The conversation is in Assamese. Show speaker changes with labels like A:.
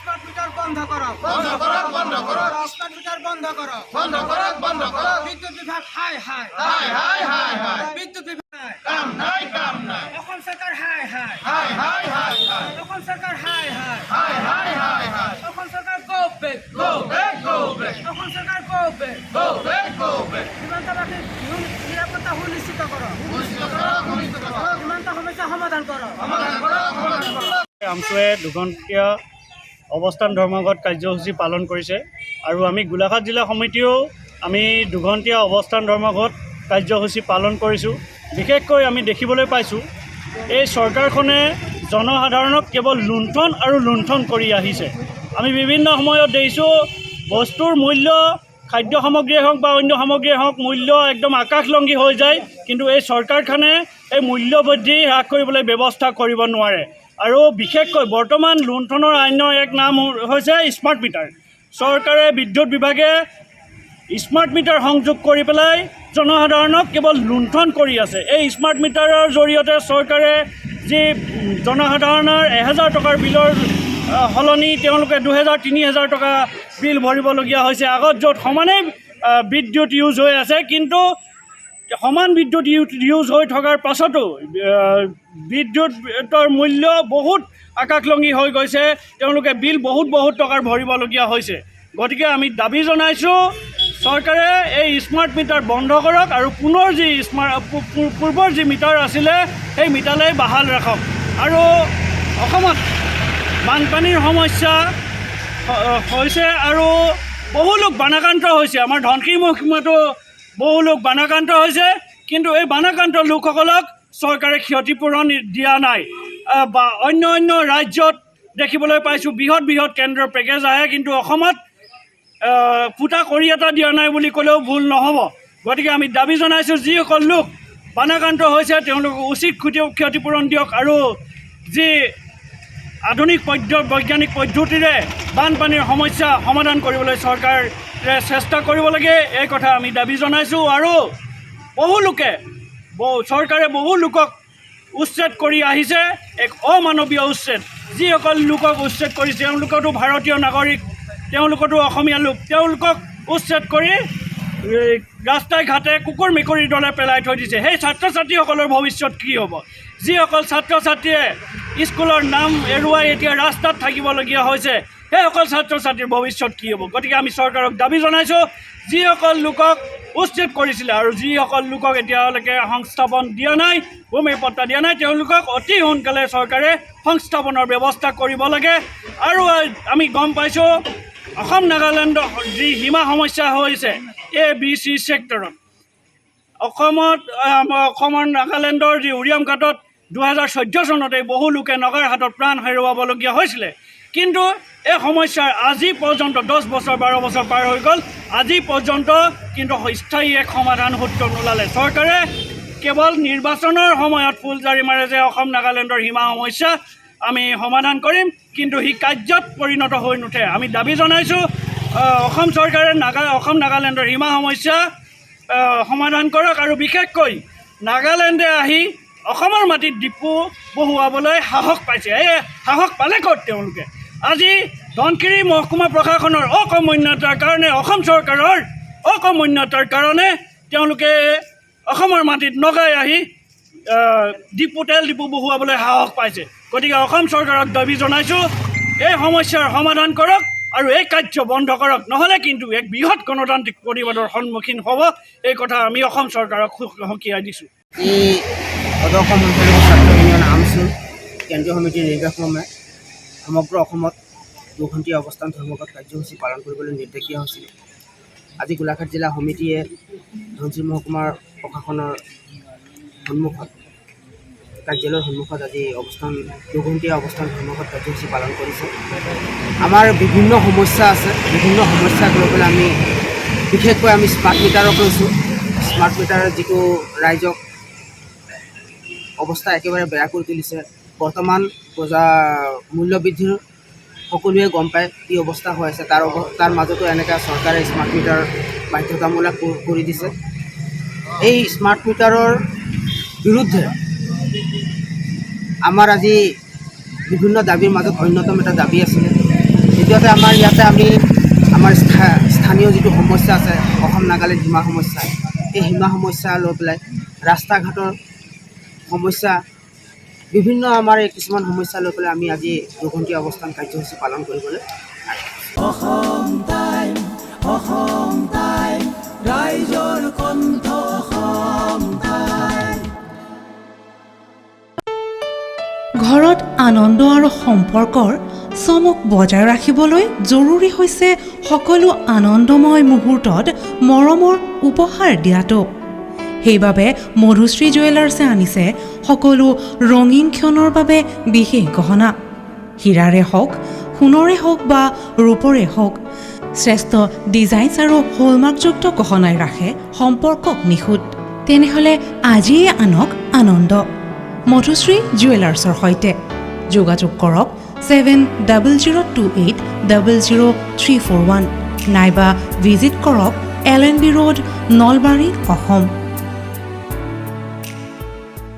A: স্মার্ট মিটার বন্ধ করো,
B: বন্ধ করো, বন্ধ করো,
A: স্মার্ট মিটার বন্ধ করো,
B: বন্ধ করো, বন্ধ করো।
A: বিদ্যুৎ বিভাগ হাই হাই
B: হাই হাই হাই হাই,
A: বিদ্যুৎ বিভাগ
B: কাম নাই কাম নাই।
A: এখন সরকার হাই হাই
B: হাই হাই হাই হাই,
A: এখন সরকার হাই হাই
B: হাই হাই হাই হাই।
A: এখন সরকার go back
B: Go back, go back,
A: এখন সরকার go back
B: go back, go back।
A: সীমান্তবাসী নিরাপত্তা সুনিশ্চিত করো,
B: ঘোষিত করো, ঘোষিত করো,
A: সীমান্ত সমস্যা সমাধান করো।
B: সমাধান করো, সমাধান করো।
C: আমছুৱে দুঘণ্টীয়া অৱস্থান ধৰ্মঘট কাৰ্যসূচী পালন কৰিছে আৰু আমি গোলাঘাট জিলা সমিতিয়েও আমি দুঘণ্টীয়া অৱস্থান ধৰ্মঘট কাৰ্যসূচী পালন কৰিছোঁ। বিশেষকৈ আমি দেখিবলৈ পাইছোঁ এই চৰকাৰখনে জনসাধাৰণক কেৱল লুণ্ঠন আৰু লুণ্ঠন কৰি আহিছে। আমি বিভিন্ন সময়ত দেখিছোঁ বস্তুৰ মূল্য, খাদ্য সামগ্ৰীয়ে হওক বা অন্য সামগ্ৰীয়ে হওক, মূল্য একদম আকাশলংঘী হৈ যায়, কিন্তু এই চৰকাৰখনে এই মূল্য বৃদ্ধি হ্ৰাস কৰিবলৈ ব্যৱস্থা কৰিব নোৱাৰে। আৰু বিশেষকৈ বৰ্তমান লুণ্ঠনৰ আইনৰ এক নাম হৈছে স্মাৰ্ট মিটাৰ। চৰকাৰে বিদ্যুৎ বিভাগে স্মাৰ্ট মিটাৰ সংযোগ কৰি পেলাই জনসাধাৰণক কেৱল লুণ্ঠন কৰি আছে। এই স্মাৰ্ট মিটাৰৰ জৰিয়তে চৰকাৰে যি জনসাধাৰণৰ 1000 টকাৰ বিলৰ সলনি তেওঁলোকে 2000-3000 টকা বিল ভৰিবলগীয়া হৈছে। আগত য'ত সমানেই বিদ্যুৎ ইউজ হৈ আছে, কিন্তু সমান বিদ্যুৎ ইউজ হৈ থকাৰ পাছতো বিদ্যুতৰ মূল্য বহুত আকাশলংঘী হৈ গৈছে। তেওঁলোকে বিল বহুত টকাৰ ভৰিবলগীয়া হৈছে। গতিকে আমি দাবী জনাইছোঁ চৰকাৰে এই স্মাৰ্ট মিটাৰ বন্ধ কৰক আৰু পুনৰ যি পূৰ্বৰ যি মিটাৰ আছিলে সেই মিটাৰলৈ বাহাল ৰাখক। আৰু অসমত বানপানীৰ সমস্যা হৈছে আৰু বহু লোক বানাক্ৰান্ত হৈছে। আমাৰ ধনশিৰি মহকুমাতো বহু লোক বানাক্ৰান্ত হৈছে, কিন্তু এই বানাক্ৰান্ত লোকসকলক চৰকাৰে ক্ষতিপূৰণ দিয়া নাই। বা অন্য ৰাজ্যত দেখিবলৈ পাইছোঁ বৃহৎ কেন্দ্ৰৰ পেকেজ আহে, কিন্তু অসমত ফুটা কৰি এটা দিয়া নাই বুলি ক'লেও ভুল নহ'ব। গতিকে আমি দাবী জনাইছোঁ যিসকল লোক বানাক্ৰান্ত হৈছে তেওঁলোকক উচিত ক্ষতিপূৰণ দিয়ক আৰু যি আধুনিক বৈজ্ঞানিক পদ্ধতিৰে বানপানীৰ সমস্যা সমাধান কৰিবলৈ চৰকাৰে চেষ্টা কৰিব লাগে, এই কথা আমি দাবী জনাইছোঁ। আৰু চৰকাৰে বহু লোকক উচ্ছেদ কৰি আহিছে, এক অমানৱীয় উচ্ছেদ। যিসকল লোকক উচ্ছেদ কৰিছে তেওঁলোকতো ভাৰতীয় নাগৰিক, তেওঁলোকতো অসমীয়া লোক, তেওঁলোকক উচ্ছেদ কৰি ৰাস্তাই ঘাটে কুকুৰ মেকুৰীৰ দলে পেলাই থৈ দিছে। সেই ছাত্ৰ ছাত্ৰীসকলৰ ভৱিষ্যত কি হ'ব? যিসকল ছাত্ৰ ছাত্ৰীয়ে স্কুলৰ নাম এৰুৱাই এতিয়া ৰাস্তাত থাকিবলগীয়া হৈছে, সেইসকল ছাত্ৰ ছাত্ৰীৰ ভৱিষ্যত কি হ'ব? গতিকে আমি চৰকাৰক দাবী জনাইছোঁ যিসকল লোকক উচ্ছেদ কৰিছিলে আৰু যিসকল লোকক এতিয়ালৈকে সংস্থাপন দিয়া নাই, ভূমিৰ পট্টা দিয়া নাই, তেওঁলোকক অতি সোনকালে চৰকাৰে সংস্থাপনৰ ব্যৱস্থা কৰিব লাগে। আৰু আমি গম পাইছোঁ অসম নাগালেণ্ডৰ যি সীমা সমস্যা হৈছে ABC ছেক্টৰত, অসমৰ নাগালেণ্ডৰ যি উৰিয়াম ঘাটত 2014 চনতে বহু লোকে নগাৰ হাতত প্ৰাণ হেৰুৱাবলগীয়া হৈছিলে। কিন্তু এই সমস্যাৰ আজি পৰ্যন্ত 10 বছৰ 12 বছৰ পাৰ হৈ গ'ল, আজি পৰ্যন্ত কিন্তু স্থায়ী এক সমাধান সূত্ৰ নোলালে। চৰকাৰে কেৱল নিৰ্বাচনৰ সময়ত ফুলজাৰি মাৰে যে অসম নাগালেণ্ডৰ সীমা সমস্যা আমি সমাধান কৰিম, কিন্তু সি কাৰ্যত পৰিণত হৈ নুঠে। আমি দাবী জনাইছোঁ অসম চৰকাৰে অসম নাগালেণ্ডৰ সীমা সমস্যা সমাধান কৰক আৰু বিশেষকৈ নাগালেণ্ডে আহি অসমৰ মাটিত ডিপু বহুৱাবলৈ সাহস পাইছে। এই সাহস পালে ক'ত তেওঁলোকে? আজি ধনশিৰি মহকুমা প্ৰশাসনৰ অকৰ্মণ্যতাৰ কাৰণে, অসম চৰকাৰৰ অকৰ্মণ্যতাৰ কাৰণে তেওঁলোকে অসমৰ মাটিত নগাই আহি তেল ডিপু বহুৱাবলৈ সাহস পাইছে। গতিকে অসম চৰকাৰক দাবী জনাইছোঁ এই সমস্যাৰ সমাধান কৰক আৰু এই কাৰ্য বন্ধ কৰক, নহ'লে কিন্তু এক বৃহৎ গণতান্ত্ৰিক প্ৰতিবাদৰ সন্মুখীন হ'ব। এই কথা আমি অসম চৰকাৰক সকীয়াই দিছোঁ।
D: সদস্য মণ্ডলীয় ছাত্ৰ ইউনিয়ন আমছুৰ কেন্দ্ৰীয় সমিতিৰ নিৰ্দেশমৰ্মে সমগ্ৰ অসমত দুঘণ্টীয়া অৱস্থান ধৰ্মঘট কাৰ্যসূচী পালন কৰিবলৈ নিৰ্দেশ দিয়া হৈছিল। আজি গোলাঘাট জিলা সমিতিয়ে ধনশিৰি মহকুমাৰ প্ৰশাসনৰ সন্মুখত, কাৰ্যালয়ৰ সন্মুখত আজি দুঘণ্টীয়া অৱস্থান ধৰ্মঘট কাৰ্যসূচী পালন কৰিছে। আমাৰ বিভিন্ন সমস্যা আছে, বিভিন্ন সমস্যাক লৈ পেলাই আমি বিশেষকৈ স্মাৰ্ট মিটাৰক লৈছোঁ। স্মাৰ্ট মিটাৰৰ যিটো ৰাইজক অৱস্থা একেবাৰে বেয়া কৰি তুলিছে। বৰ্তমান মূল্য বৃদ্ধিৰ সকলোৱে গম পায় কি অৱস্থা হৈ আছে, তাৰ মাজতো এনেকৈ চৰকাৰে স্মাৰ্ট মিটাৰ বাধ্যতামূলক কৰি দিছে। এই স্মাৰ্ট মিটাৰৰ বিৰুদ্ধে আমাৰ আজি বিভিন্ন দাবীৰ মাজত অন্যতম এটা দাবী আছিলে দ্বিতীয়তে আমাৰ ইয়াতে আমি আমাৰ স্থানীয় যিটো সমস্যা আছে অসম নাগালেণ্ড সীমা সমস্যা, এই সীমা সমস্যা লৈ পেলাই ৰাস্তা ঘাটৰ সমস্যা, বিভিন্ন আমাৰ এই কিছুমান সমস্যা লৈ পেলাই আমি আজি 2 ঘণ্টীয়া অৱস্থান কাৰ্যসূচী পালন কৰিবলৈ
E: ঘৰত আনন্দ আৰু সম্পৰ্কৰ চমক বজাই ৰাখিবলৈ জৰুৰী হৈছে সকলো আনন্দময় মুহূৰ্তত মৰমৰ উপহাৰ দিয়াটো। সেইবাবে মধুশ্ৰী জুৱেলাৰ্ছে আনিছে সকলো ৰঙীন ক্ষণৰ বাবে বিশেষ গহনা। হীৰাৰে হওক, সোণৰে হওক বা ৰূপৰে হওক, শ্ৰেষ্ঠ ডিজাইনছ আৰু হলমাৰ্কযুক্ত গহনাই ৰাখে সম্পৰ্কক নিখুঁত। তেনেহ'লে আজিয়ে আনক আনন্দ মধুশ্ৰী জুৱেলাৰ্ছৰ সৈতে। যোগাযোগ কৰক 7002800341 নাইবা ভিজিট কৰক LNB ৰোড, নলবাৰী, অসম।